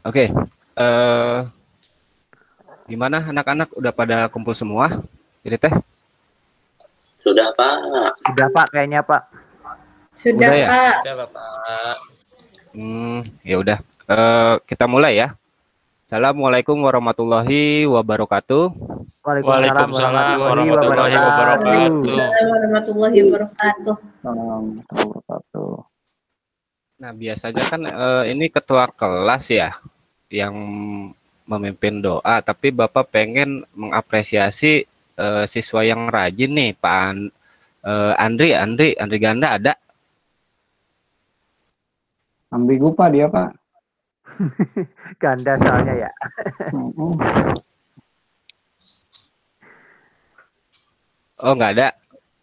Oke, gimana anak-anak udah pada kumpul semua? Jadi teh, Sudah, Pak. Sudah Pak, kayaknya Pak. udah Sudah, ya? Pak. Sudah, Bapak. Ya udah. Kita mulai ya. Assalamualaikum warahmatullahi wabarakatuh. Waalaikumsalam warahmatullahi wabarakatuh. Waalaikumsalam warahmatullahi wabarakatuh. Nah, biasanya kan ini ketua kelas ya yang memimpin doa, tapi Bapak pengen mengapresiasi siswa yang rajin nih, Pak Andri Ganda ada. Ambigu Pak dia Pak. Ganda soalnya ya. Oh nggak ada.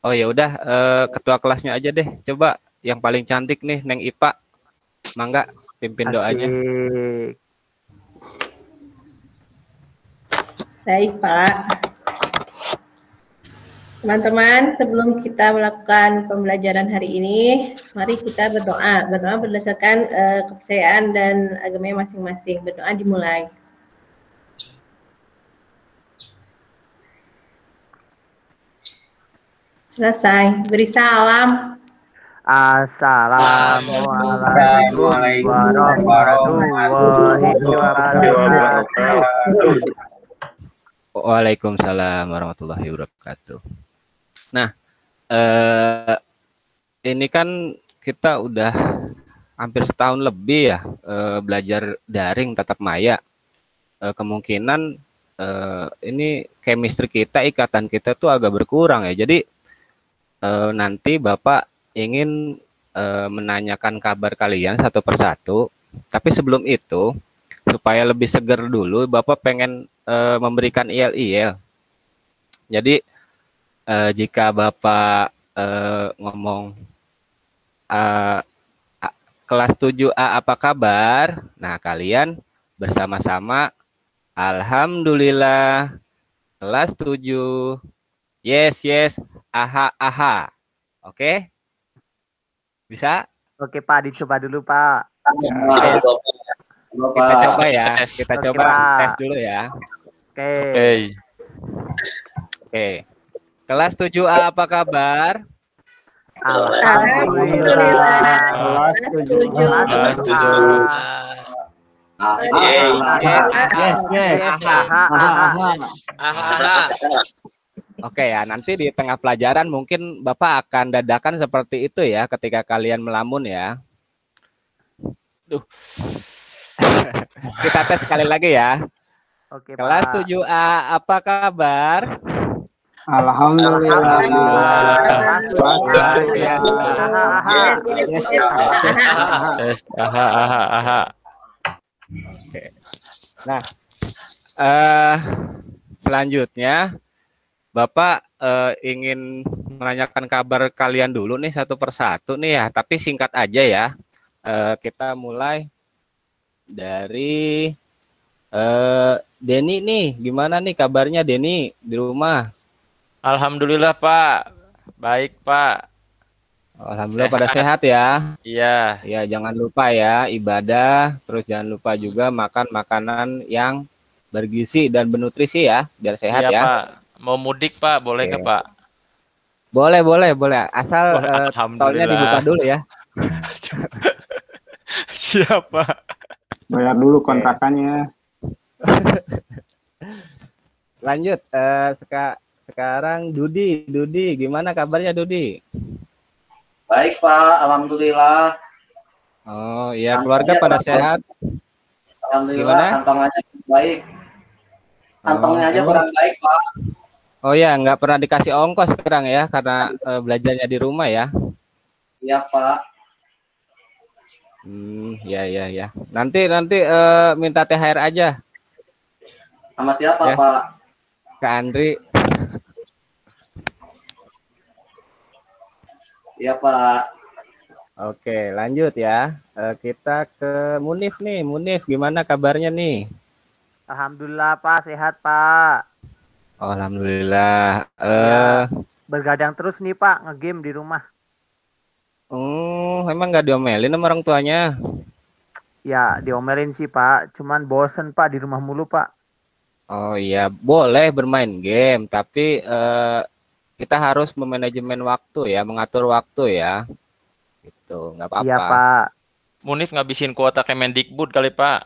Oh ya udah, ketua kelasnya aja deh. Coba yang paling cantik nih, Neng Ipa. Mangga pimpin doanya. Asik. Baik, Pak. Teman-teman, sebelum kita melakukan pembelajaran hari ini, mari kita berdoa. Berdoa berdasarkan kepercayaan dan agamanya masing-masing. Berdoa dimulai. Selesai. Beri salam. Assalamualaikum warahmatullahi wabarakatuh. Waalaikumsalam warahmatullahi wabarakatuh. Nah, ini kan kita udah hampir setahun lebih ya belajar daring tatap maya. Kemungkinan ini chemistry kita, ikatan kita tuh agak berkurang ya. Jadi nanti Bapak ingin menanyakan kabar kalian satu persatu. Tapi sebelum itu, supaya lebih segar dulu, Bapak pengen memberikan IL-IL. Jadi jika Bapak ngomong kelas 7A apa kabar? Nah, kalian bersama-sama alhamdulillah kelas 7. Yes, aha. Oke? Bisa? Oke Pak, dicoba dulu Pak. Kita coba ya. Kita Oke, coba Pak. tes dulu ya. Oke. Oke. Kelas 7A apa kabar? Alhamdulillah. Kelas 7. Kelas 7. Yes. Oke ya, nanti di tengah pelajaran mungkin Bapak akan dadakan seperti itu ya ketika kalian melamun ya. Kita tes sekali lagi ya. Oke, Kelas Pak. 7A apa kabar? Alhamdulillah. Kelas Aha. Oke. Nah, selanjutnya Bapak ingin menanyakan kabar kalian dulu nih satu persatu nih ya, tapi singkat aja ya. Kita mulai dari Denny nih, gimana nih kabarnya Denny di rumah? Alhamdulillah, Pak. Baik, Pak. Alhamdulillah pada sehat ya. Iya. Ya, jangan lupa ya ibadah, terus jangan lupa juga makan makanan yang bergizi dan bernutrisi ya, biar sehat Iya, ya. Pak. Mau mudik, Pak, boleh nggak, Pak? Boleh. Asal tolnya dibuka dulu ya. Siapa? Bayar dulu kontrakannya. Lanjut, sekarang Dudi, gimana kabarnya Dudi? Baik Pak, alhamdulillah. Oh iya, keluarga pada sehat. Alhamdulillah, Gimana? kantongnya baik. Kantongnya aja emang? kurang baik Pak. Oh ya, nggak pernah dikasih ongkos sekarang ya, karena belajarnya di rumah ya. Iya Pak. Ya. Nanti minta THR aja. Sama siapa Ya. Pak? Ke Andri. Iya Pak. Oke, lanjut ya. Kita ke Munif nih. Munif, gimana kabarnya nih? Alhamdulillah Pak, sehat Pak. Oh, alhamdulillah. Bergadang terus nih Pak, ngegame di rumah. Emang nggak diomelin sama orang tuanya? Ya diomelin sih Pak, cuman bosen Pak di rumah mulu Pak. Oh iya, boleh bermain game, tapi kita harus memanajemen waktu ya, mengatur waktu ya. Gitu, nggak Iya apa-apa. Pak. Munif ngabisin kuota Kemendikbud kali Pak.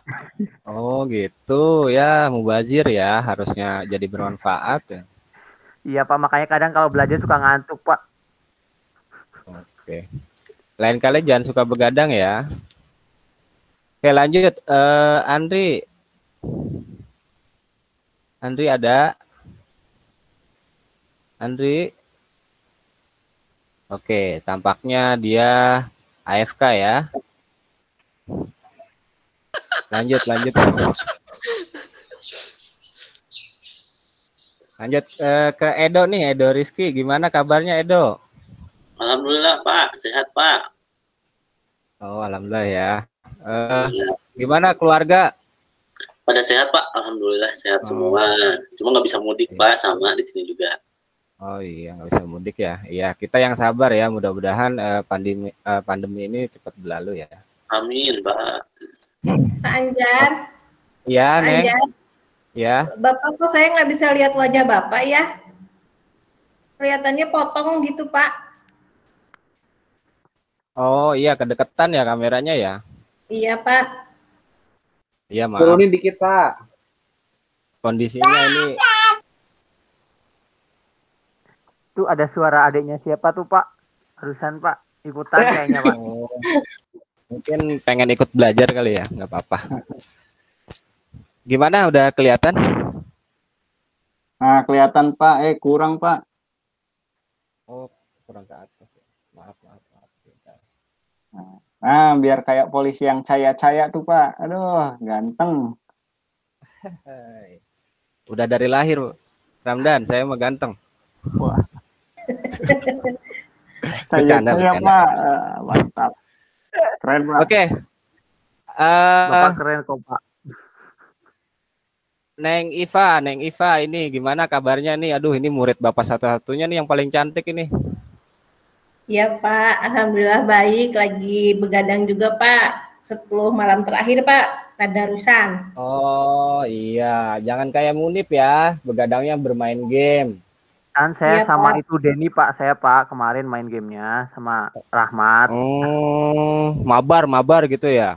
Oh gitu ya, mubazir ya, harusnya jadi bermanfaat ya. Iya Pak, makanya kadang kalau belajar suka ngantuk Pak. Oke. Lain kali jangan suka begadang ya. Oke lanjut, Andri. Andri ada? Andri? Oke, tampaknya dia AFK ya. Lanjut. Lanjut ke Edo nih, Edo Rizky. Gimana kabarnya Edo? Alhamdulillah Pak, sehat Pak. Oh, alhamdulillah ya. Gimana keluarga? Pada sehat Pak, alhamdulillah sehat semua. Cuma nggak bisa mudik Pak, sama di sini juga. Oh iya, nggak bisa mudik ya. Iya, kita yang sabar ya. Mudah-mudahan pandemi ini cepat berlalu ya. Amin Pak. Pak Anjar, Iya, Pak Neng. Anjar, Ya. Bapak kok saya nggak bisa lihat wajah Bapak ya? Kelihatannya potong gitu Pak. Oh iya, kedekatan ya kameranya ya. Iya Pak. Iya, maaf. Turunin dikit, Pak. Kondisinya ini Tuh ada suara adiknya siapa tuh Pak? Barusan Pak, ikutan kayaknya Pak. oh, mungkin pengen ikut belajar kali ya, nggak apa-apa. Gimana, udah kelihatan? Nah, kelihatan Pak, kurang Pak. Oh, kurang ke atas. Maaf. Nah, biar kayak polisi yang caya-caya tuh Pak. Aduh, ganteng. Hai. Udah dari lahir, Ramdan, saya mah ganteng. Wah. Bercanda, Caya-caya bercanda. Pak. Mantap. Keren Pak. Oke. Bapak keren kok Pak. Neng Iva, ini gimana kabarnya nih? Aduh, ini murid Bapak satu-satunya nih yang paling cantik ini. Iya Pak, alhamdulillah baik. Lagi begadang juga Pak. 10 malam terakhir Pak, tadarusan. Oh iya, jangan kayak Munif ya, begadangnya bermain game. Kan saya Iya, sama Pak. itu Denny Pak, saya Pak kemarin main gamenya sama Rahmat. Oh, mabar gitu ya?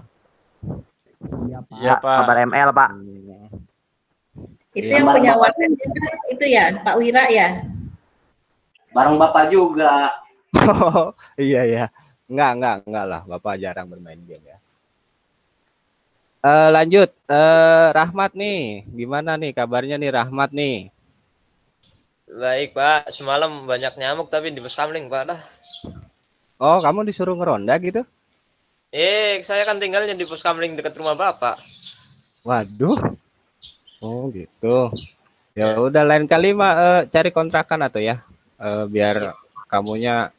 Iya Pak. Kabar ML Pak. Itu Iya, yang Pak. punya warnet itu ya, Pak Wira ya. Bareng Bapak juga. Oh, iya. Enggak lah, Bapak jarang bermain game ya. Lanjut, Rahmat nih, gimana nih kabarnya nih Rahmat nih? Baik Pak, semalam banyak nyamuk tapi di Puskamling Pak dah. Oh, kamu disuruh ngeronda gitu? Saya kan tinggalnya di Puskamling dekat rumah Bapak. Waduh. Oh gitu. Ya udah lain kali mah cari kontrakan atau ya, biar kamunya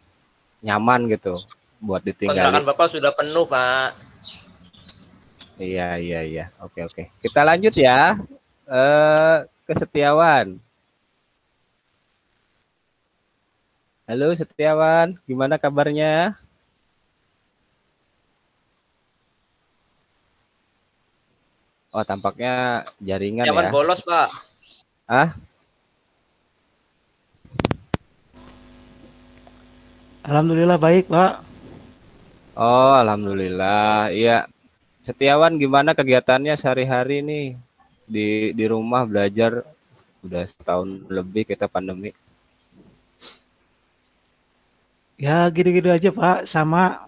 nyaman gitu buat ditinggali. Kontrakan Bapak sudah penuh Pak. Iya. Oke. Kita lanjut ya. Ke Setiawan. Halo Setiawan, gimana kabarnya? Oh, tampaknya jaringan Nyaman ya. bolos Pak. Alhamdulillah baik, Pak. Oh, alhamdulillah. Iya. Setiawan, gimana kegiatannya sehari-hari nih di rumah belajar? Udah setahun lebih kita pandemi. Ya gitu-gitu aja, Pak. Sama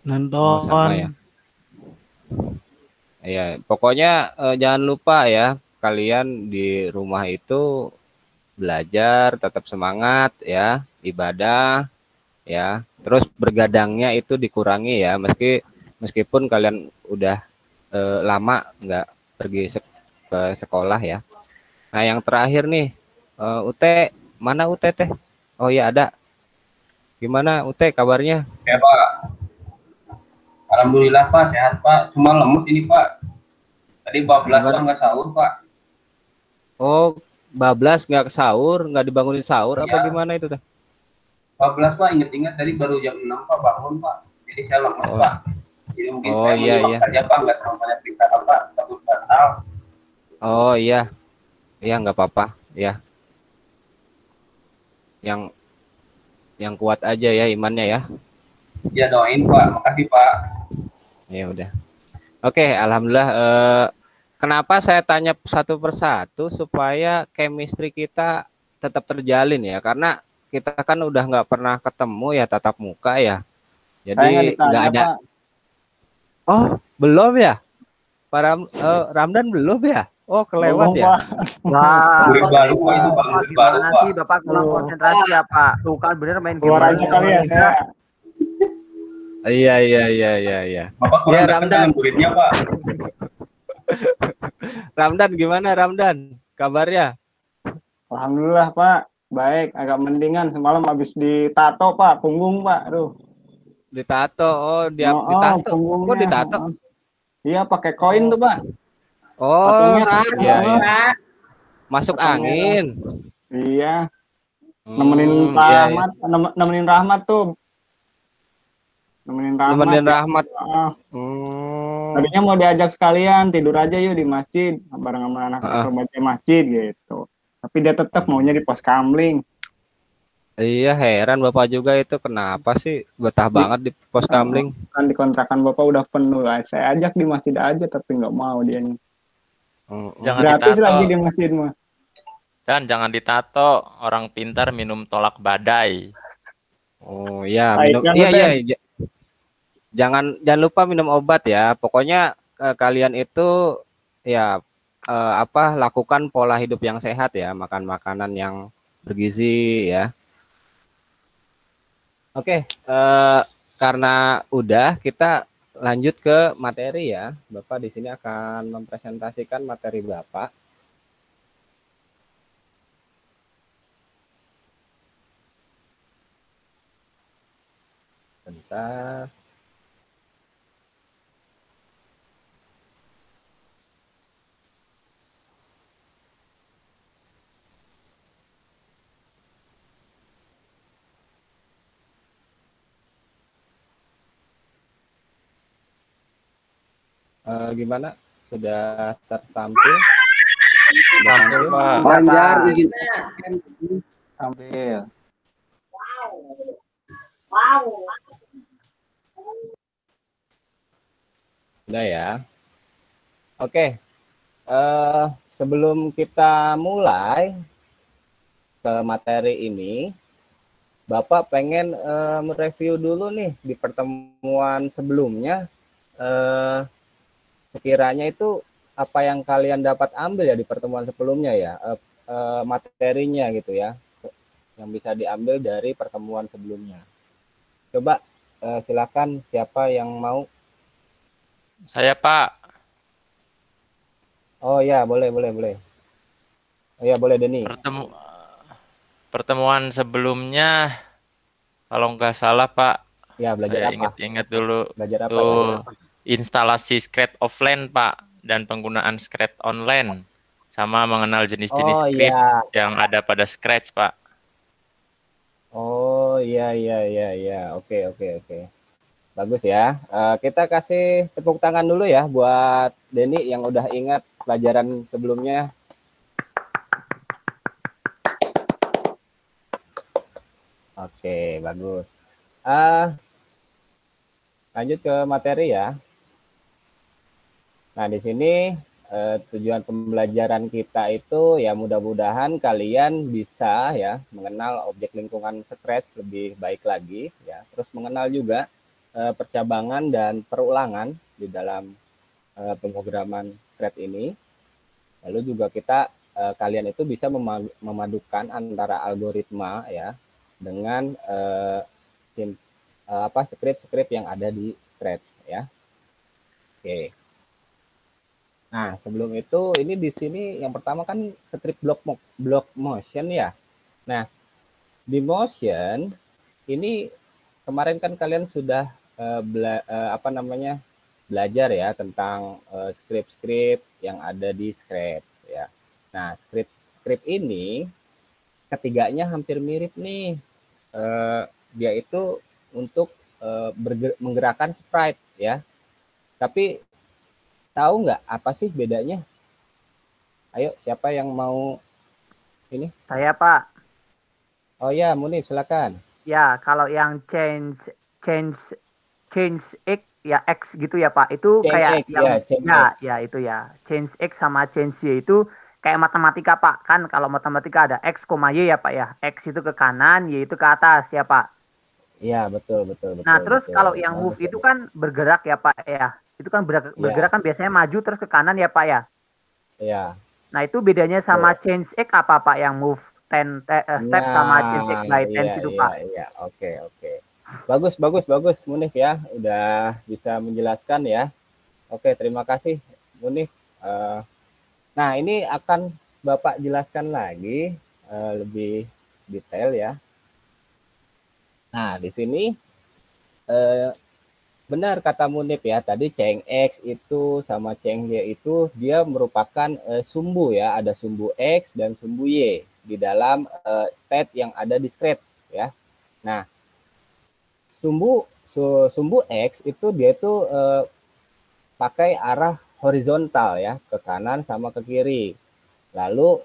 nonton. Sama ya. Iya, pokoknya jangan lupa ya, kalian di rumah itu belajar, tetap semangat ya, ibadah ya. Terus bergadangnya itu dikurangi ya, meskipun kalian udah lama nggak pergi ke sekolah ya. Nah, yang terakhir nih, UT, mana UT teh? Oh iya ada. Gimana UT kabarnya? Ya, Pak. Alhamdulillah, Pak. Sehat, Pak. Cuma lemut ini, Pak. Tadi bablas Gimana? nggak sahur, Pak. Oh, bablas nggak sahur, nggak dibangunin sahur apa Iya. gimana itu teh? Bablas, Pak. Ingat-ingat tadi baru jam 6, Pak. Bangun, Pak. Jadi saya lemes, Oh. Pak. Jadi mungkin Oh saya iya menyimak iya. saja Pak, nggak terlalu banyak cerita Pak, takut batal. Oh iya. Iya nggak apa-apa. Ya, yang kuat aja ya imannya ya. Ya doain Pak, makasih Pak. Ya udah. Oke, alhamdulillah. Kenapa saya tanya satu persatu supaya chemistry kita tetap terjalin ya? Karena kita kan udah nggak pernah ketemu ya tatap muka ya. Saya nggak Jadi nggak ditanya, ada. Pak. Oh, belum ya? Ramdan belum ya? Oh, kelewat Belum, ya? Pak. Wah, Murid baru Pak, itu Pak, Pak murid baru gimana Pak. sih Bapak kurang konsentrasi ya Pak? Tuh kan bener main game Keluar aja kali ya saya. Iya, iya, iya, iya, iya. Bapak kurang Ya, dekat Ramdan. dengan muridnya Pak. Ramdan gimana Ramdan? Kabarnya? Alhamdulillah, Pak. Baik, agak mendingan. Semalam habis ditato, Pak. Punggung, Pak. Aduh. Ditato. Oh, dia Oh, ditato. Kok punggungnya. ditato? Iya, pakai koin tuh, Pak. Oh, Patungnya. iya, iya. Pak. Masuk Patungnya. angin. Iya. Nemenin Hmm, Pak iya, iya. Rahmat, nemenin Rahmat tuh. Nemenin Rahmat. Nemenin Rahmat. Tadinya mau diajak sekalian tidur aja yuk di masjid bareng sama anak remaja masjid gitu. Tapi dia tetap maunya di pos kamling. Iya, heran Bapak juga itu kenapa sih betah banget di pos kamling? Kan di kontrakan Bapak udah penuh. Saya ajak di masjid aja tapi nggak mau dia nih. Jangan Gratis ditato. lagi di masjid mah. Dan jangan ditato, orang pintar minum tolak badai. Oh iya, Baik, minum. yang Iya, iya. penting. Jangan lupa minum obat ya. Pokoknya kalian itu ya lakukan pola hidup yang sehat ya, makan makanan yang bergizi ya. Oke, karena udah kita lanjut ke materi ya. Bapak di sini akan mempresentasikan materi Bapak. Bentar. Gimana? Sudah tertampil? Tampil, Pak. Banjar izin ambil. Udah ya. Oke. Sebelum kita mulai ke materi ini, Bapak pengen mereview dulu nih di pertemuan sebelumnya. Sekiranya itu apa yang kalian dapat ambil ya di pertemuan sebelumnya ya, materinya gitu ya, yang bisa diambil dari pertemuan sebelumnya. Coba silakan siapa yang mau. Saya Pak. Oh ya, boleh. Oh ya, boleh Denny. Pertemuan sebelumnya, kalau nggak salah Pak, Ya, belajar saya apa? ingat dulu. Belajar apa? Tuh, instalasi Scratch offline Pak, dan penggunaan Scratch online, sama mengenal jenis-jenis Oh, script iya. yang ada pada Scratch Pak. Oh iya. Oke. Bagus ya. Kita kasih tepuk tangan dulu ya buat Denny yang udah ingat pelajaran sebelumnya. Oke, bagus. Lanjut ke materi ya. Nah, di sini tujuan pembelajaran kita itu ya mudah-mudahan kalian bisa ya mengenal objek lingkungan Scratch lebih baik lagi ya. Terus mengenal juga percabangan dan perulangan di dalam pemrograman Scratch ini. Lalu juga kalian itu bisa memadukan antara algoritma ya dengan script yang ada di Scratch ya. Oke. Nah, sebelum itu ini di sini yang pertama kan script block motion ya. Nah, di motion ini kemarin kan kalian sudah belajar ya tentang script yang ada di Scratch ya. Nah, script ini ketiganya hampir mirip nih. Dia itu untuk menggerakkan sprite ya. Tapi tahu nggak apa sih bedanya? Ayo, siapa yang mau ini? Saya Pak. Oh ya, Munif, silakan. Ya, kalau yang change X ya X gitu ya Pak. Itu Change kayak X, yang ya, change ya X. ya itu ya. Change X sama change Y itu kayak matematika Pak. Kan kalau matematika ada X, Y ya Pak ya. X itu ke kanan, Y itu ke atas ya Pak. Iya, betul, betul, Nah, betul, terus betul. kalau yang Bagus, move itu bagus. kan bergerak ya Pak ya. Itu kan bergerak kan biasanya maju terus ke kanan ya Pak ya. Iya. Nah, itu bedanya sama change X apa Pak yang move step sama change X by Iya, tense itu iya, Pak? iya. Oke, oke. Bagus, bagus, bagus, Munif ya. Udah bisa menjelaskan ya. Oke, terima kasih, Munif. Nah, ini akan Bapak jelaskan lagi lebih detail ya. Nah, di sini benar kata Munif ya, tadi Ceng X itu sama Ceng Y itu dia merupakan sumbu ya, ada sumbu X dan sumbu Y di dalam state yang ada di Scratch ya. Nah, sumbu X itu dia itu pakai arah horizontal ya, ke kanan sama ke kiri. Lalu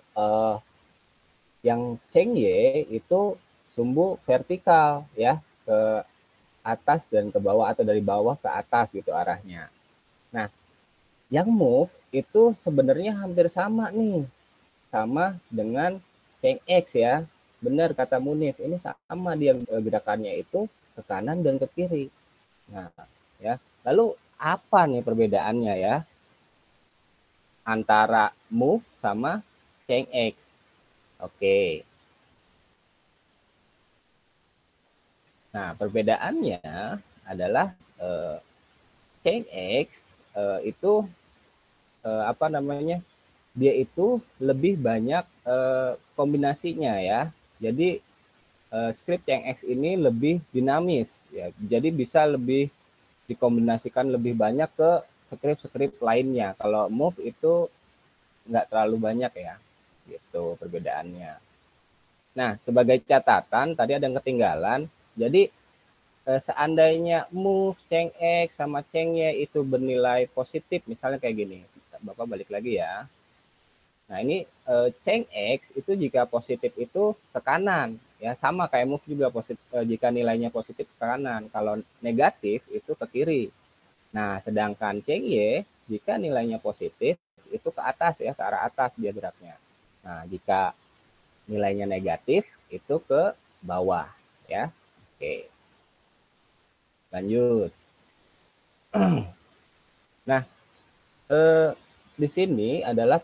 yang Ceng Y itu sumbu vertikal ya, ke atas dan ke bawah atau dari bawah ke atas gitu arahnya. Nah, yang move itu sebenarnya hampir sama nih, sama dengan Ceng X ya. Benar kata Munif, ini sama dia gerakannya itu ke kanan dan ke kiri. Nah, ya. Lalu apa nih perbedaannya ya antara move sama Ceng X? Oke. Nah, perbedaannya adalah Ceng X itu apa namanya? Dia itu lebih banyak kombinasinya ya. Jadi script Ceng X ini lebih dinamis ya. Jadi bisa lebih dikombinasikan lebih banyak ke script-script lainnya. Kalau move itu nggak terlalu banyak ya. Gitu perbedaannya. Nah, sebagai catatan tadi ada yang ketinggalan. Jadi seandainya move Ceng X sama Ceng Y itu bernilai positif, misalnya kayak gini. Bapak balik lagi ya. Nah, ini Ceng X itu jika positif itu ke kanan, ya sama kayak move juga positif jika nilainya positif ke kanan. Kalau negatif itu ke kiri. Nah, sedangkan Ceng Y jika nilainya positif itu ke atas ya, ke arah atas dia geraknya. Nah, jika nilainya negatif itu ke bawah ya. Oke. Lanjut. Nah, di sini adalah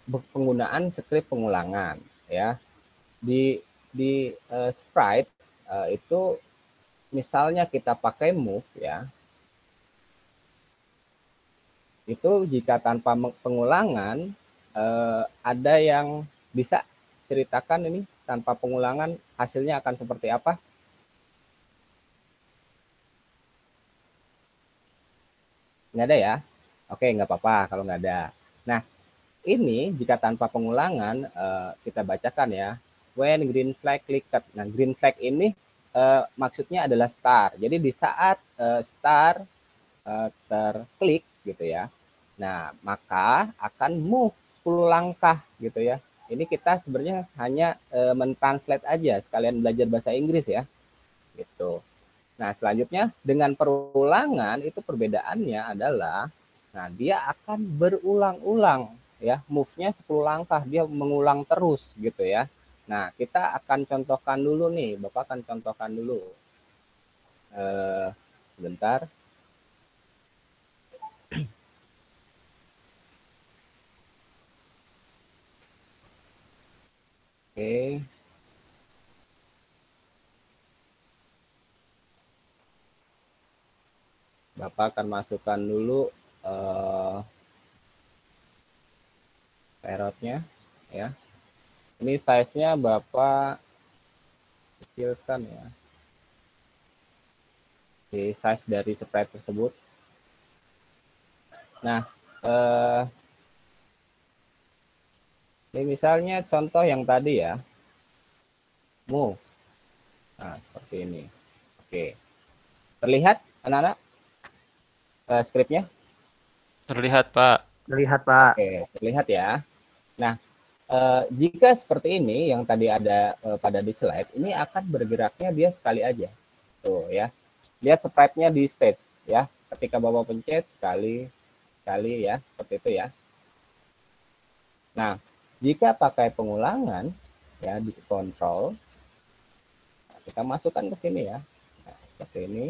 penggunaan script pengulangan ya. Di sprite itu misalnya kita pakai move ya. Itu jika tanpa pengulangan ada yang bisa ceritakan ini tanpa pengulangan hasilnya akan seperti apa? Nggak ada ya? Oke, nggak apa-apa kalau nggak ada. Nah, ini jika tanpa pengulangan kita bacakan ya. When green flag clicked. Nah, green flag ini maksudnya adalah star. Jadi di saat star terklik gitu ya. Nah, maka akan move 10 langkah gitu ya. Ini kita sebenarnya hanya mentranslate aja sekalian belajar bahasa Inggris ya. Gitu. Nah, selanjutnya dengan perulangan itu perbedaannya adalah nah dia akan berulang-ulang ya, move-nya 10 langkah, dia mengulang terus gitu ya. Nah, kita akan contohkan dulu nih, Bapak akan contohkan dulu. Sebentar. Oke. Bapak akan masukkan dulu parrotnya ya. Ini size-nya Bapak kecilkan ya. Di size dari sprite tersebut. Nah, ini misalnya contoh yang tadi ya. Move. Nah, seperti ini. Oke. Terlihat anak-anak skripnya? Terlihat, Pak. Terlihat, Pak. Oke, terlihat ya. Nah, jika seperti ini yang tadi ada pada di slide, ini akan bergeraknya dia sekali aja. Tuh ya. Lihat sprite-nya di state ya. Ketika Bapak pencet sekali ya, seperti itu ya. Nah, jika pakai pengulangan ya di control, nah, kita masukkan ke sini ya. Nah, seperti ini.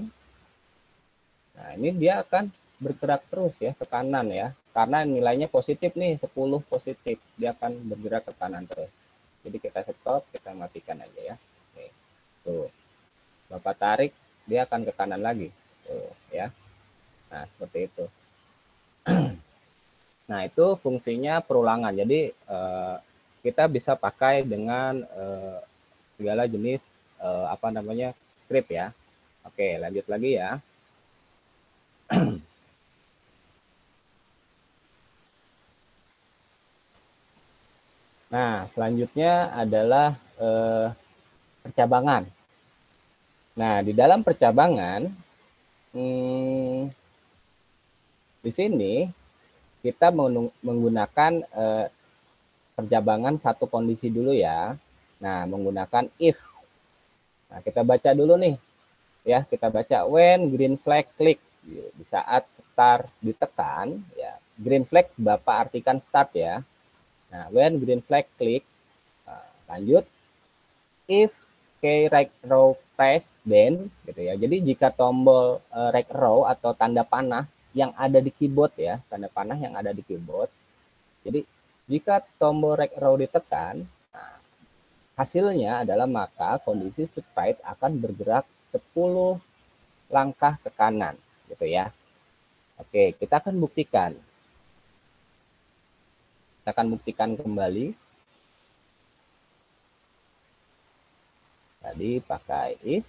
Nah, ini dia akan bergerak terus ya ke kanan ya. Karena nilainya positif nih, 10 positif. Dia akan bergerak ke kanan terus. Jadi kita stop, kita matikan aja ya. Oke. Tuh. Bapak tarik, dia akan ke kanan lagi. Tuh ya. Nah, seperti itu. Nah, itu fungsinya perulangan. Jadi kita bisa pakai dengan segala jenis script ya. Oke, lanjut lagi ya. Nah, selanjutnya adalah percabangan. Nah, di dalam percabangan, di sini kita menggunakan percabangan satu kondisi dulu ya. Nah, menggunakan if. Nah, kita baca dulu nih. Ya, kita baca when green flag click. Di saat start ditekan, ya. Green flag Bapak artikan start ya. Nah, when green flag click, lanjut, if key right row press then, gitu ya. Jadi jika tombol right row atau tanda panah yang ada di keyboard ya, tanda panah yang ada di keyboard. Jadi jika tombol right row ditekan, nah, hasilnya adalah maka kondisi sprite akan bergerak 10 langkah ke kanan, gitu ya. Oke, kita akan buktikan. Kita akan buktikan kembali. Tadi pakai if.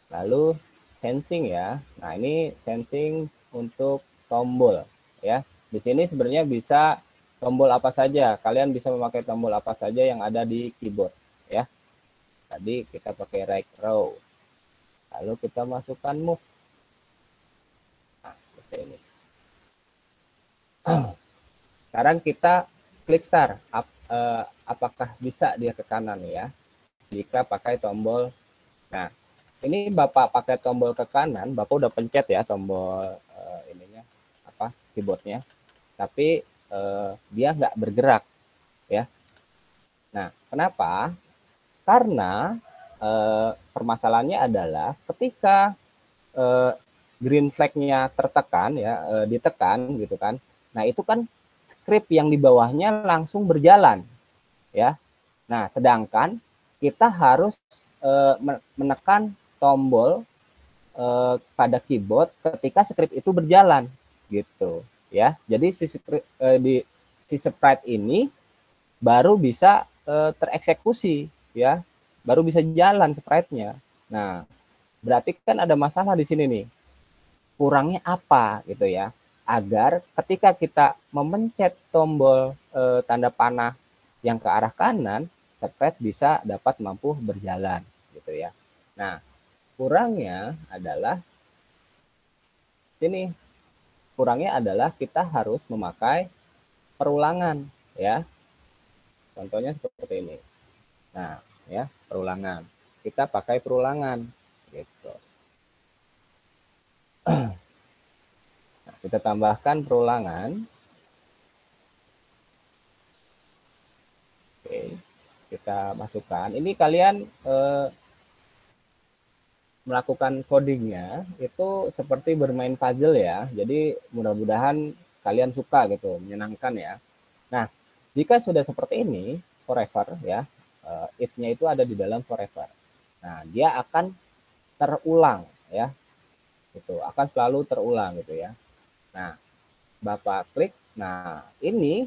Lalu sensing ya. Nah, ini sensing untuk tombol ya. Di sini sebenarnya bisa tombol apa saja. Kalian bisa memakai tombol apa saja yang ada di keyboard ya. Tadi kita pakai right row. Lalu kita masukkan move. Nah, seperti ini. Sekarang kita klik start. Apakah bisa dia ke kanan ya? Jika pakai tombol. Nah, ini Bapak pakai tombol ke kanan, Bapak udah pencet ya tombol keyboardnya. Tapi dia nggak bergerak ya. Nah, kenapa? Karena permasalahannya adalah ketika green flag-nya tertekan ya, ditekan gitu kan. Nah, itu kan script yang di bawahnya langsung berjalan ya. Nah, sedangkan kita harus menekan tombol pada keyboard ketika script itu berjalan gitu ya. Jadi si sprite ini baru bisa tereksekusi ya, baru bisa jalan sprite-nya. Nah, berarti kan ada masalah di sini nih. Kurangnya apa gitu ya? Agar ketika kita memencet tombol tanda panah yang ke arah kanan, sprite bisa dapat mampu berjalan gitu ya. Nah, kurangnya adalah ini. Kurangnya adalah kita harus memakai perulangan ya. Contohnya seperti ini. Nah, ya, perulangan. Kita pakai perulangan gitu. Nah, kita tambahkan perulangan. Oke, kita masukkan. Ini kalian melakukan codingnya itu seperti bermain puzzle ya. Jadi mudah-mudahan kalian suka gitu, menyenangkan ya. Nah, jika sudah seperti ini, forever ya, if-nya itu ada di dalam forever. Nah, dia akan terulang ya. Itu akan selalu terulang gitu ya. Nah, Bapak klik. Nah, ini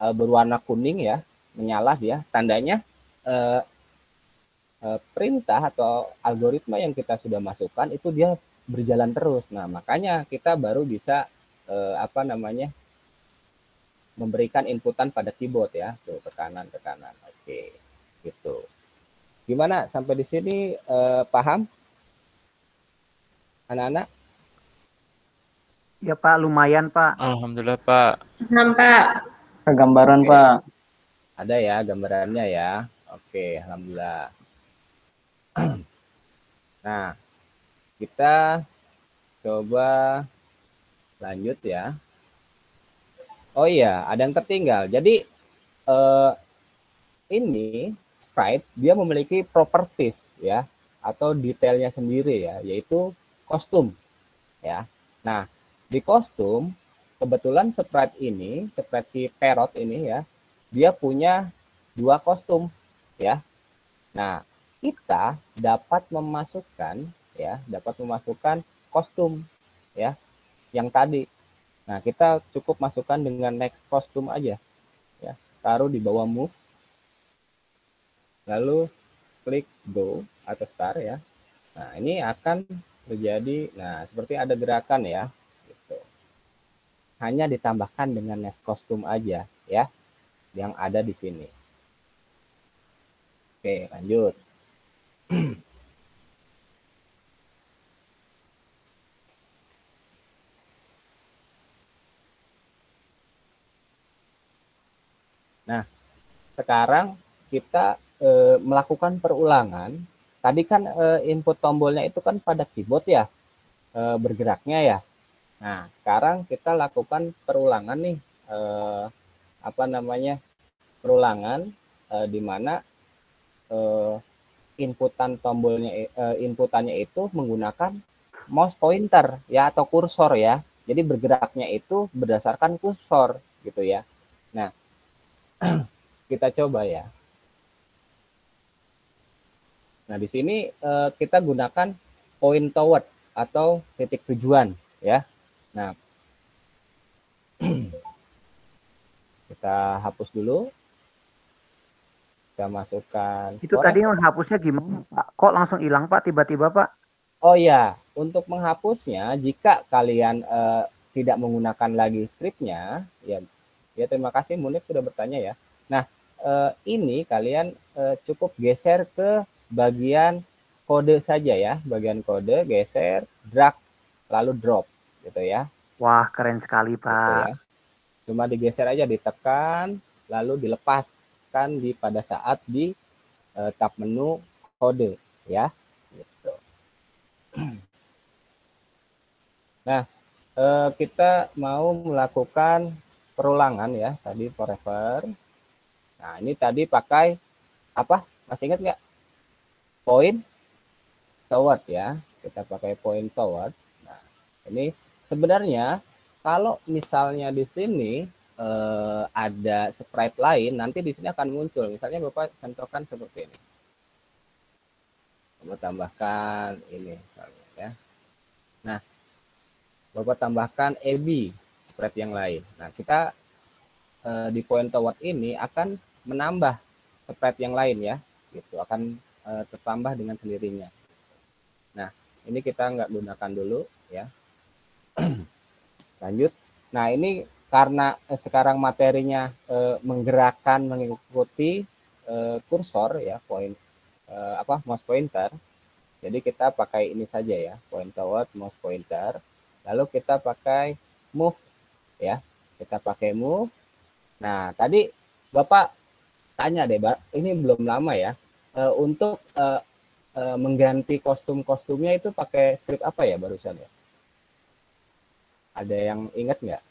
berwarna kuning ya, menyala dia. Tandanya perintah atau algoritma yang kita sudah masukkan itu dia berjalan terus. Nah, makanya kita baru bisa memberikan inputan pada keyboard ya, tuh ke kanan. Oke, gitu. Gimana sampai di sini paham? Anak-anak? Ya Pak, lumayan Pak. Alhamdulillah Pak. Pak. Kegambaran Oke. Pak. Ada ya gambarannya ya. Oke, alhamdulillah. Nah, kita coba lanjut ya. Oh iya, ada yang tertinggal. Jadi ini sprite dia memiliki properties ya atau detailnya sendiri ya, yaitu kostum ya. Nah, di kostum kebetulan sprite ini, sprite si parrot ini ya, dia punya 2 kostum ya. Nah, kita dapat memasukkan kostum ya yang tadi. Nah, kita cukup masukkan dengan next kostum aja ya. Taruh di bawah move. Lalu klik go atau start ya. Nah, ini akan terjadi, nah seperti ada gerakan ya. Gitu. Hanya ditambahkan dengan next kostum aja ya, yang ada di sini. Oke, lanjut. Nah, sekarang kita melakukan perulangan. Tadi kan input tombolnya itu kan pada keyboard ya, bergeraknya ya. Nah, sekarang kita lakukan perulangan nih, perulangan di mana inputannya itu menggunakan mouse pointer ya atau kursor ya. Jadi bergeraknya itu berdasarkan kursor gitu ya. Nah, kita coba ya. Nah, di sini kita gunakan point toward atau titik tujuan ya. Nah, kita hapus dulu. Kita masukkan. Itu tadi menghapusnya gimana Pak? Kok langsung hilang Pak tiba-tiba Pak? Oh ya, untuk menghapusnya jika kalian tidak menggunakan lagi scriptnya, ya terima kasih Munif sudah bertanya ya. Nah, ini kalian cukup geser ke bagian kode saja ya, bagian kode geser, drag, lalu drop gitu ya. Wah, keren sekali Pak. Gitu ya. Cuma digeser aja, ditekan, lalu dilepaskan pada saat di tab menu kode ya. Gitu. Nah, kita mau melakukan perulangan ya, tadi forever. Nah, ini tadi pakai apa? Masih ingat nggak? Point toward ya. Kita pakai point toward. Nah, ini sebenarnya kalau misalnya di sini ada sprite lain, nanti di sini akan muncul. Misalnya Bapak contohkan seperti ini. Bapak tambahkan ini misalnya ya. Nah, Bapak tambahkan AB sprite yang lain. Nah, kita di point toward ini akan menambah sprite yang lain ya. Gitu, akan tertambah dengan sendirinya. Nah, ini kita nggak gunakan dulu ya. Lanjut. Nah, ini karena sekarang materinya menggerakkan mengikuti kursor ya, mouse pointer. Jadi kita pakai ini saja ya, point toward mouse pointer. Lalu kita pakai move ya. Kita pakai move. Nah, tadi Bapak tanya deh, ini belum lama ya. Untuk mengganti kostum-kostumnya itu pakai script apa ya barusan ya? Ada yang ingat nggak?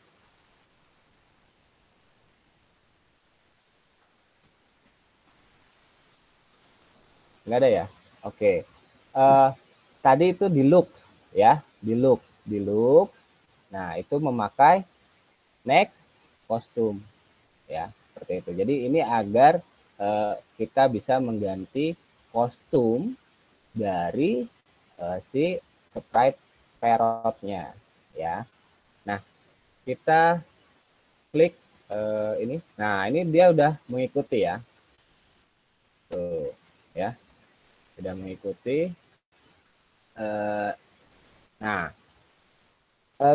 Nggak ada ya? Oke. Tadi itu di looks ya, di looks. Nah, itu memakai next kostum ya, seperti itu. Jadi ini agar kita bisa mengganti kostum dari si sprite parrotnya ya. Nah, kita klik ini. Nah, ini dia udah mengikuti ya. Tuh ya. Sudah mengikuti. Nah,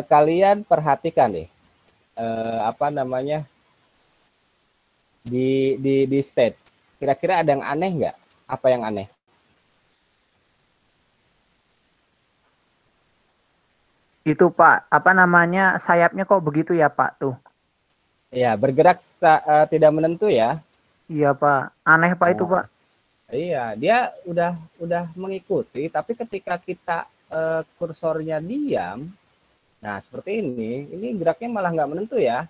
kalian perhatikan nih. Di state. Kira-kira ada yang aneh nggak? Apa yang aneh? Itu Pak, apa namanya, sayapnya kok begitu ya Pak tuh? Ya, bergerak tidak menentu ya. Iya Pak, aneh Pak itu Pak. Iya, dia udah mengikuti, tapi ketika kita kursornya diam, nah seperti ini geraknya malah nggak menentu ya.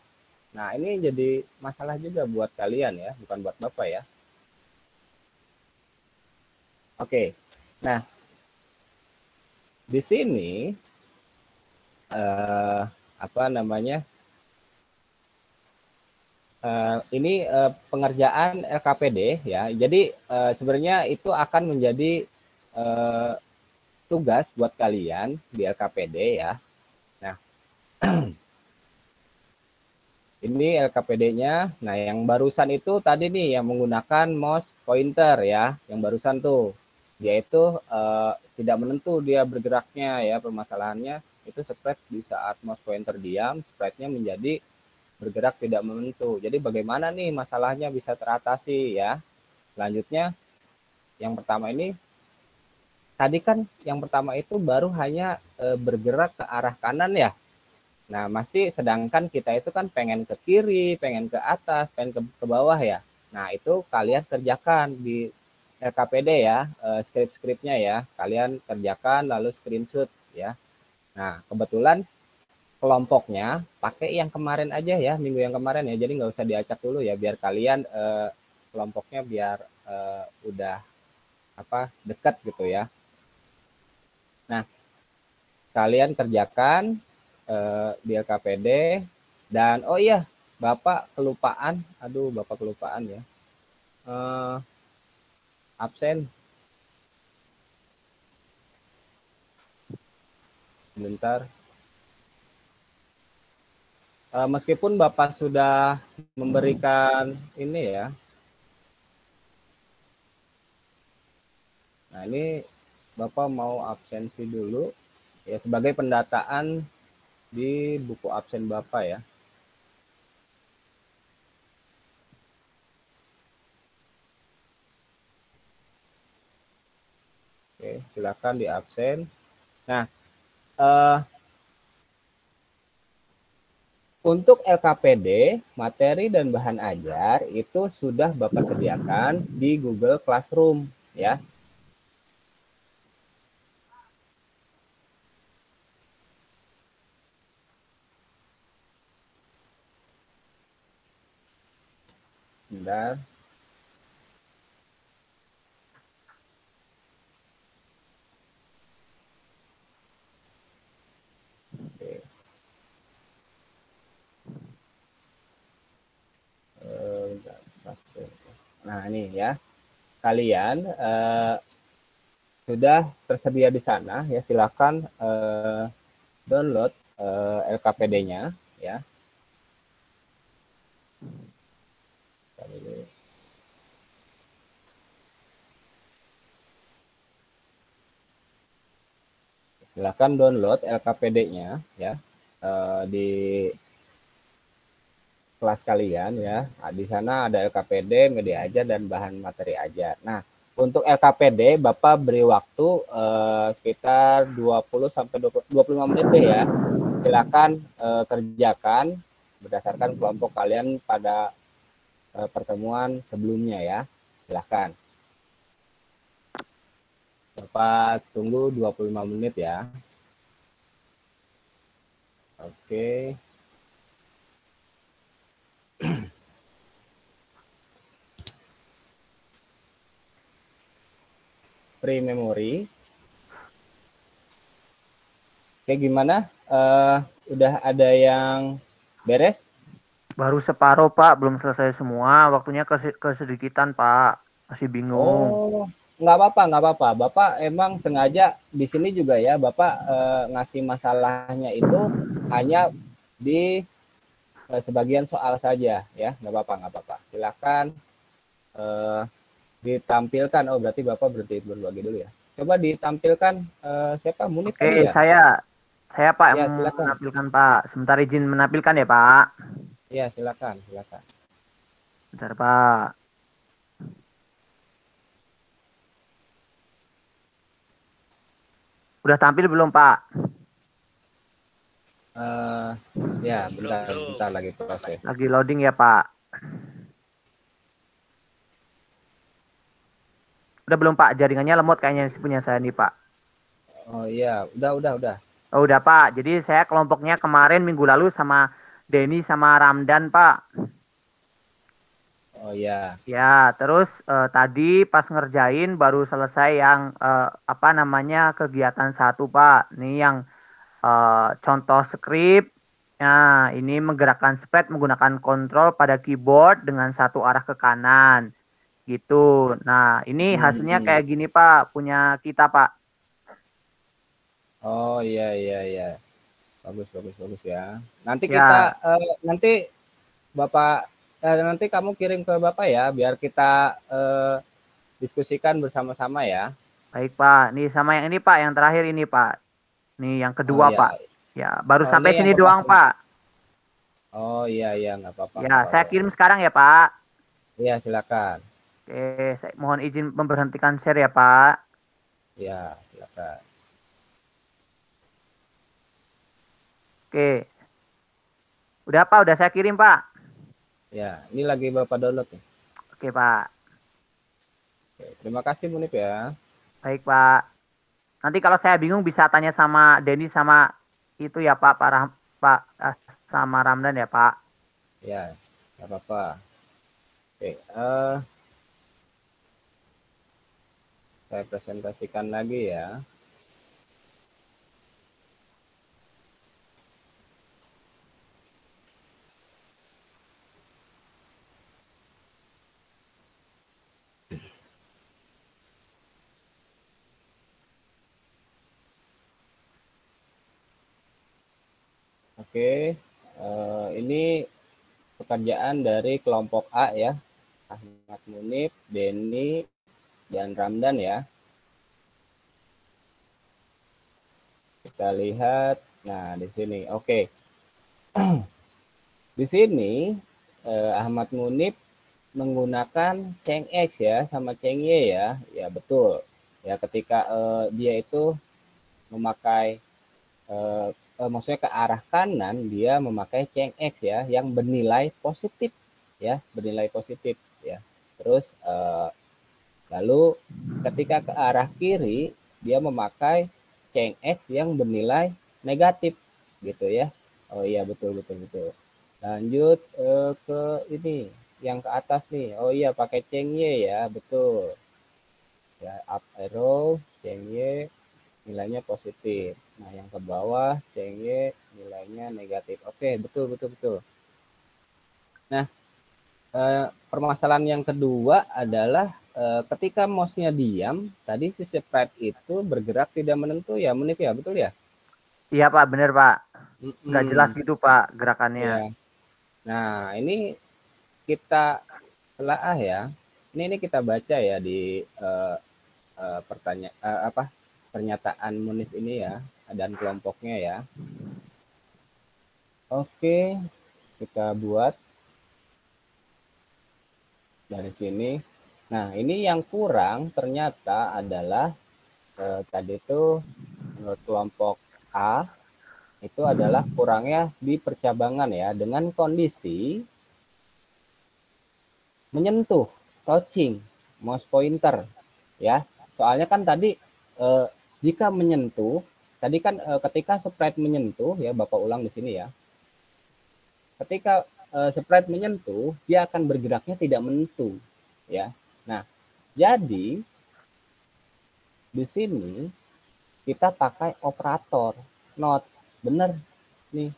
Nah ini jadi masalah juga buat kalian ya, bukan buat Bapak ya. Oke, nah di sini apa namanya? Ini pengerjaan LKPD ya. Jadi sebenarnya itu akan menjadi tugas buat kalian di LKPD ya. Nah, ini LKPD-nya. Nah, yang barusan itu tadi nih yang menggunakan mouse pointer ya, yang barusan tuh. Dia itu tidak menentu dia bergeraknya ya, permasalahannya itu sprite di saat mouse pointer diam, sprite-nya menjadi bergerak tidak menentu. Jadi bagaimana nih masalahnya bisa teratasi ya. Selanjutnya yang pertama ini tadi kan yang pertama itu baru hanya bergerak ke arah kanan ya. Nah, masih sedangkan kita itu kan pengen ke kiri, pengen ke atas, pengen ke bawah ya. Nah, itu kalian kerjakan di LKPD ya, skrip-skripnya ya. Kalian kerjakan lalu screenshot ya. Nah, kebetulan kelompoknya pakai yang kemarin aja ya, minggu yang kemarin ya, jadi nggak usah diacak dulu ya, biar kalian kelompoknya biar udah apa dekat gitu ya. Nah, kalian kerjakan di LKPD dan oh iya, Bapak kelupaan, aduh Bapak kelupaan ya, absen. Sebentar. Meskipun Bapak sudah memberikan ini ya. Nah, ini Bapak mau absensi dulu ya sebagai pendataan di buku absen Bapak ya. Oke, silakan di absen. Nah, untuk LKPD, materi dan bahan ajar itu sudah Bapak sediakan di Google Classroom ya. Bentar. Oke. Nah, ini ya. Kalian sudah tersedia di sana ya, silakan download LKPD-nya ya. Silakan download LKPD-nya ya di kelas kalian ya. Nah, di sana ada LKPD, media ajar dan bahan materi ajar. Nah, untuk LKPD Bapak beri waktu sekitar 20 sampai 25 menit deh ya. Silakan kerjakan berdasarkan kelompok kalian pada pertemuan sebelumnya ya. Silakan. Bapak tunggu 25 menit ya. Oke. Free memory. Oke, gimana? Udah ada yang beres? Baru separuh Pak, belum selesai semua. Waktunya kesedikitan Pak, masih bingung. Oh, nggak apa-apa. Bapak emang sengaja di sini juga ya, Bapak ngasih masalahnya itu hanya di sebagian soal saja ya, nggak apa-apa. Silakan ditampilkan. Oh, berarti Bapak berhenti berbagi dulu ya. Coba ditampilkan siapa? Munif tadi ya? Saya Pak ya, yang silakan. menampilkan Pak. Sebentar izin menampilkan ya Pak. Ya, silakan. Bentar Pak. Udah tampil belum Pak? Ya, bentar lagi proses. Lagi loading ya, Pak. Udah belum, Pak? Jaringannya lemot kayaknya punya saya nih, Pak. Oh iya, udah. Oh, udah, Pak. Jadi saya kelompoknya kemarin minggu lalu sama Denny sama Ramdan, Pak. Oh iya. Ya, terus tadi pas ngerjain baru selesai yang apa namanya kegiatan 1, Pak. Ini yang contoh skrip. Nah, ini menggerakkan spread menggunakan kontrol pada keyboard dengan satu arah ke kanan. Gitu. Nah, ini hasilnya kayak gini, Pak. Punya kita, Pak. Oh iya. Bagus ya. Nanti Ya. kita nanti Bapak nanti kamu kirim ke Bapak ya, biar kita diskusikan bersama-sama ya. Baik, Pak. Nih sama yang ini, Pak. Yang terakhir ini, Pak. Nih yang kedua, iya. Pak. Ya, baru Oh, sampai ini sini yang doang, pertama. Pak. Oh iya, nggak apa-apa. Ya, saya kirim sekarang ya, Pak. Iya, silakan. Oke, saya mohon izin memberhentikan share ya, Pak. Iya, silakan. Oke. Udah, Pak. Udah saya kirim, Pak. Ya, ini lagi Bapak download nih. Oke, Pak. Oke, terima kasih Munif ya. Baik, Pak. Nanti kalau saya bingung bisa tanya sama Denny sama itu ya, Pak. Sama Ramdan ya, Pak. Ya, nggak apa-apa. Oke, saya presentasikan lagi ya. Oke, ini pekerjaan dari kelompok A ya, Ahmad Munif, Denny, dan Ramdan ya. Kita lihat, nah di sini, oke. Di sini Ahmad Munif menggunakan Ceng X ya, sama Ceng Y ya, ya betul. Ya ketika dia itu memakai maksudnya ke arah kanan, dia memakai Ceng X ya yang bernilai positif ya, bernilai positif ya. Terus lalu ketika ke arah kiri dia memakai Ceng X yang bernilai negatif gitu ya. Oh iya, betul. Lanjut ke ini yang ke atas nih. Oh iya, pakai Ceng Y ya, betul. Ya, up arrow Ceng Y nilainya positif. Nah, yang ke bawah Ceng Y nilainya negatif. Oke, betul. Nah, permasalahan yang kedua adalah ketika mouse-nya diam, tadi si sprite itu bergerak tidak menentu ya, Munif ya, betul ya? Iya, Pak, bener, Pak. Nggak jelas gitu, Pak, gerakannya. Ya. Nah, ini kita telaah ya. Ini kita baca ya di pernyataan Munif ini ya, dan kelompoknya ya. Oke, kita buat dari sini. Nah, ini yang kurang ternyata adalah tadi itu menurut kelompok A itu adalah kurangnya di percabangan ya, dengan kondisi menyentuh touching mouse pointer ya. Soalnya kan tadi jika menyentuh, tadi kan ketika sprite menyentuh ya, Bapak ulang di sini ya. Ketika sprite menyentuh, dia akan bergeraknya tidak menentu ya. Nah, jadi di sini kita pakai operator not. Benar nih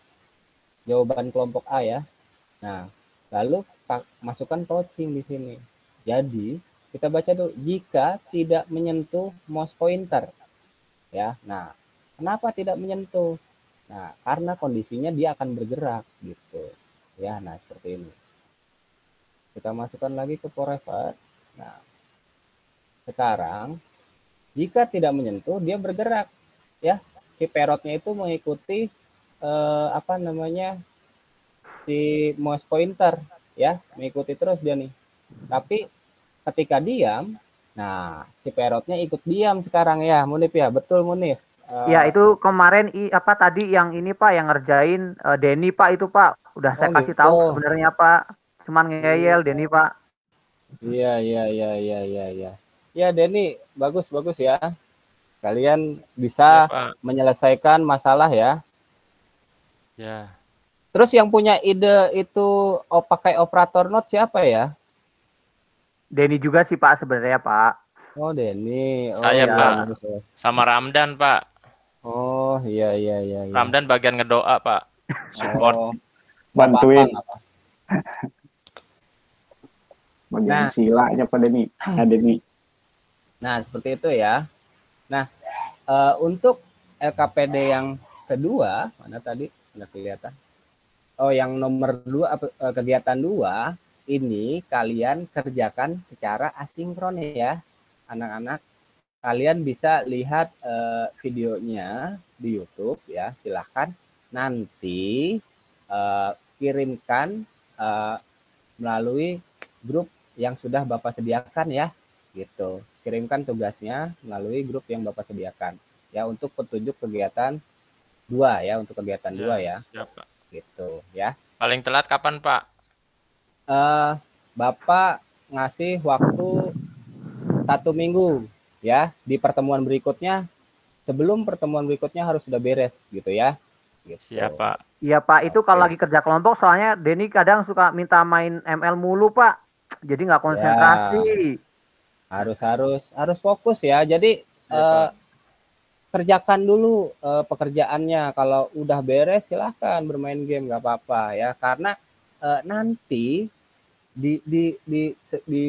jawaban kelompok A ya. Nah, lalu masukkan touching di sini. Jadi kita baca dulu, jika tidak menyentuh mouse pointer ya. Nah, kenapa tidak menyentuh? Nah, karena kondisinya dia akan bergerak gitu ya. Nah, seperti ini. Kita masukkan lagi ke forever. Nah, sekarang jika tidak menyentuh dia bergerak ya. Si parrotnya itu mengikuti si mouse pointer ya, mengikuti terus dia nih. Tapi ketika diam, nah si parrotnya ikut diam sekarang ya, Munif ya, betul Munif. Ya itu kemarin apa tadi yang ini Pak yang ngerjain Denny Pak itu Pak udah saya kasih gitu. tahu sebenarnya Pak cuman ngeyel Denny Pak. Iya. Ya Denny bagus ya. Kalian bisa menyelesaikan masalah ya. Ya. Terus yang punya ide itu pakai operator not siapa ya? Denny juga sih Pak sebenarnya Pak. Oh Denny. Saya ya, Pak. bagus. Sama Ramdan Pak. Oh iya. Ramdan bagian ngedoa Pak. Support. Bantuin. Nah, Bagian silanya Pak Denny. Denny. Nah seperti itu ya. Nah untuk LKPD yang kedua mana tadi nggak kelihatan. Oh yang nomor 2 kegiatan 2 ini kalian kerjakan secara asinkron ya anak-anak. Kalian bisa lihat videonya di YouTube ya, silahkan nanti kirimkan melalui grup yang sudah Bapak sediakan ya, gitu. Kirimkan tugasnya melalui grup yang Bapak sediakan ya untuk petunjuk kegiatan 2 ya, untuk kegiatan 2 ya. Siapa? Gitu ya. Paling telat kapan Pak? Bapak ngasih waktu 1 minggu ya, di pertemuan berikutnya, sebelum pertemuan berikutnya harus sudah beres gitu ya. Gitu. Siapa? Iya Pak, itu kalau lagi kerja kelompok soalnya Denny kadang suka minta main ML mulu Pak, jadi nggak konsentrasi. Harus fokus ya. Jadi kerjakan dulu pekerjaannya. Kalau udah beres silahkan bermain game nggak apa-apa ya. Karena nanti di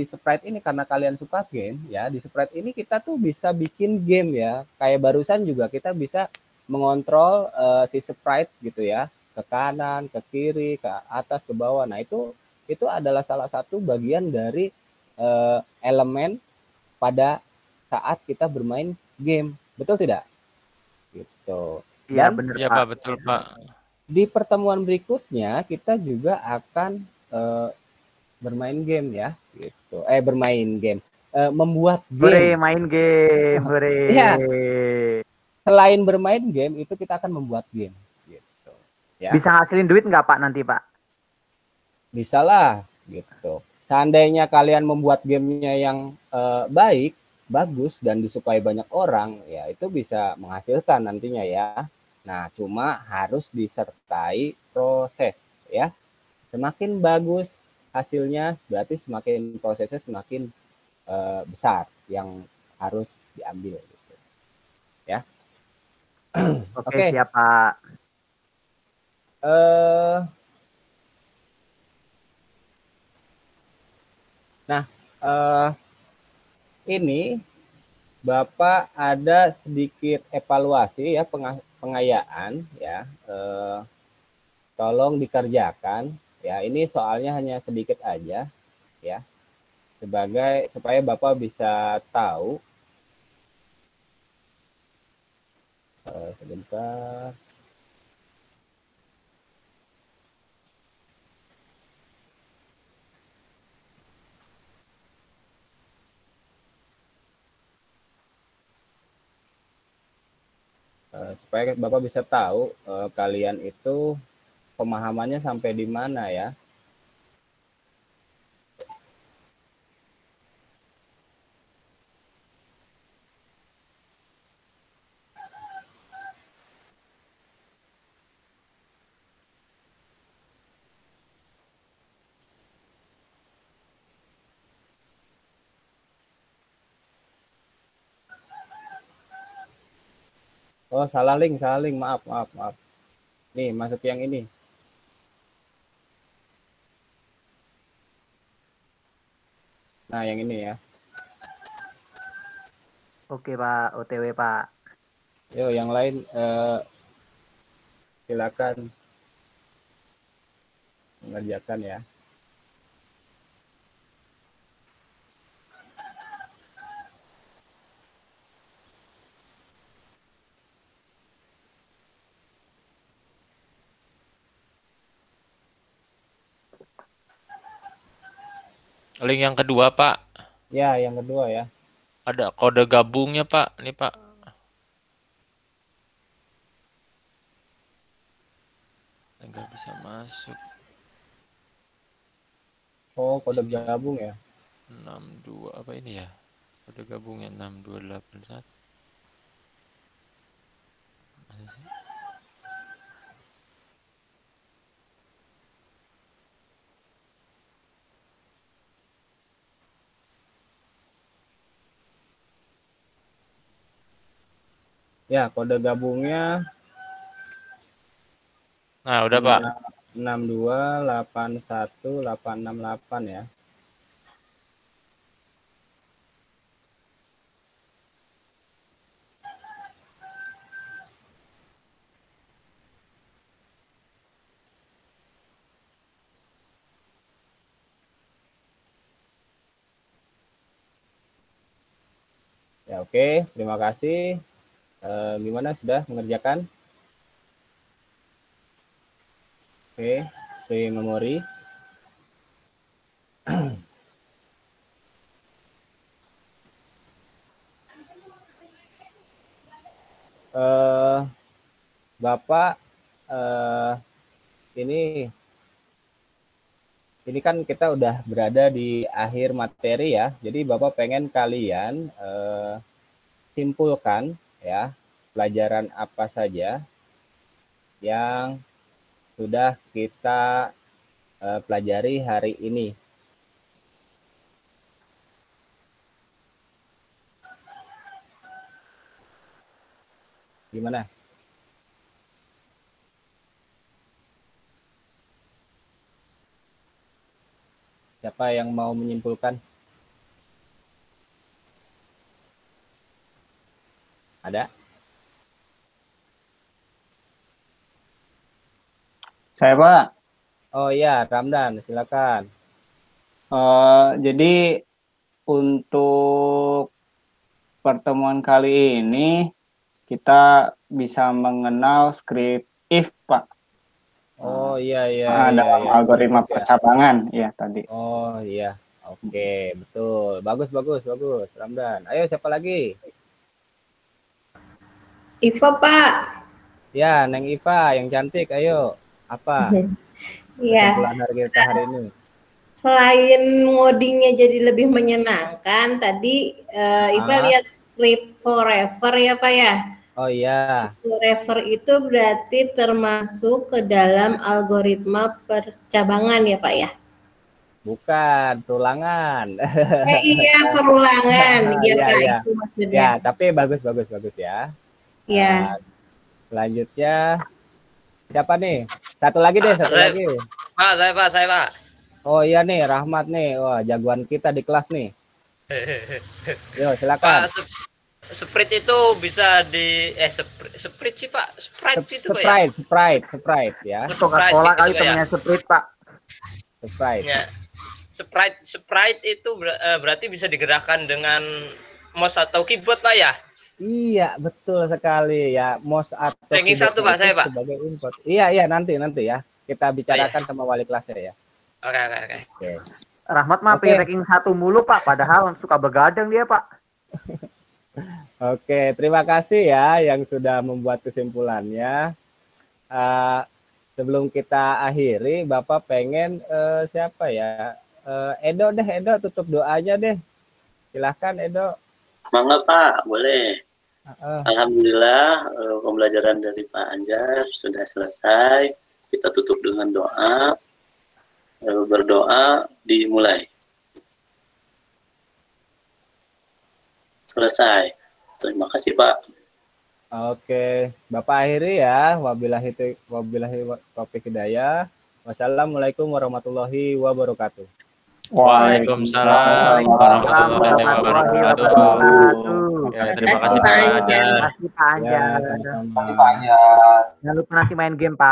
Sprite ini karena kalian suka game ya, di Sprite ini kita tuh bisa bikin game ya. Kayak barusan juga kita bisa mengontrol si Sprite gitu ya, ke kanan, ke kiri, ke atas, ke bawah. Nah, itu adalah salah satu bagian dari elemen pada saat kita bermain game. Betul tidak? Gitu. Iya benar Iya Pak, betul Pak. Di pertemuan berikutnya kita juga akan bermain game ya, gitu. Bermain game, membuat game. Main game, Iya. Selain bermain game itu kita akan membuat game, gitu. Ya. Bisa ngasilin duit nggak Pak nanti Pak? Bisa lah, gitu. Seandainya kalian membuat gamenya yang baik, bagus dan disukai banyak orang, ya itu bisa menghasilkan nantinya ya. Nah, cuma harus disertai proses ya. Semakin bagus hasilnya berarti semakin prosesnya semakin besar yang harus diambil gitu. Ya. Oke, siap Pak. Nah, ini Bapak ada sedikit evaluasi ya, pengayaan ya. Tolong dikerjakan ya. Ini soalnya hanya sedikit aja ya. Supaya Bapak bisa tahu. Sebentar. Supaya Bapak bisa tahu kalian itu pemahamannya sampai di mana ya. Oh, salah link. Maaf. Nih, masuk yang ini. Nah, yang ini ya. Oke, Pak. OTW, Pak. Yo, yang lain silakan mengerjakan ya. Link yang kedua, Pak. Ya, yang kedua ya. Ada kode gabungnya, Pak. Ini, Pak. bisa masuk. Oh, kode gabung ya. 62 apa ini ya? Kode gabungnya 6281. Mana sih? Ya, kode gabungnya Nah, udah Pak. 6281868 ya. Ya, oke, terima kasih. Gimana, sudah mengerjakan? Oke, free memory. Bapak, ini kan kita udah berada di akhir materi ya. Jadi Bapak pengen kalian simpulkan ya pelajaran apa saja yang sudah kita pelajari hari ini. Gimana? Siapa yang mau menyimpulkan? Ada? Saya Pak. Oh iya, Ramdan, silakan. Jadi untuk pertemuan kali ini kita bisa mengenal script if Pak. Oh iya. Dalam algoritma Ya. percabangan ya tadi. Oh iya, oke, betul. Bagus, Ramdan. Ayo, siapa lagi? Iva Pak. Ya, Neng Iva yang cantik, ayo. Apa? Iya. Kesimpulan hari kita hari ini. Selain ngodingnya jadi lebih menyenangkan, tadi Iva lihat script forever ya Pak ya? Oh iya. Forever itu berarti termasuk ke dalam algoritma percabangan ya Pak ya? Bukan, perulangan. Iya, perulangan. Iya Kak, Iya. itu maksudnya. Ya, tapi bagus ya. Iya. Selanjutnya, siapa nih? Satu lagi deh, satu lagi. Pak, saya Pak. Oh iya nih, Rahmat nih. Wah, jagoan kita di kelas nih. Yo, silakan. Pak, Sprite itu bisa di Sprite sih Pak. Sprite itu Pak ya? Sprite ya. Coca-Cola kali temennya Sprite Pak. Sprite. Ya. Sprite itu berarti bisa digerakkan dengan mouse atau keyboard Pak ya? Iya, betul sekali ya. Mouse atau ranking 1 Pak saya Pak. Sebagai input. Iya, nanti ya. Kita bicarakan sama wali kelasnya ya. Oke. Rahmat mah ranking 1 mulu Pak, padahal suka begadang dia Pak. Oke, terima kasih ya yang sudah membuat kesimpulannya. Sebelum kita akhiri, Bapak pengen siapa ya? Edo tutup doanya deh. Silahkan Edo. Mangga Pak, boleh. Alhamdulillah pembelajaran dari Pak Anjar sudah selesai. Kita tutup dengan doa. Berdoa dimulai. Selesai. Terima kasih Pak. Oke, Bapak akhiri ya. Wabillahi taufiq hidayah. Wassalamualaikum warahmatullahi wabarakatuh. Waalaikumsalam warahmatullahi wabarakatuh. Ya, terima kasih Pak Anjar. Terima kasih Pak Anjar. Banyak. Jangan lupa nanti main game Pak.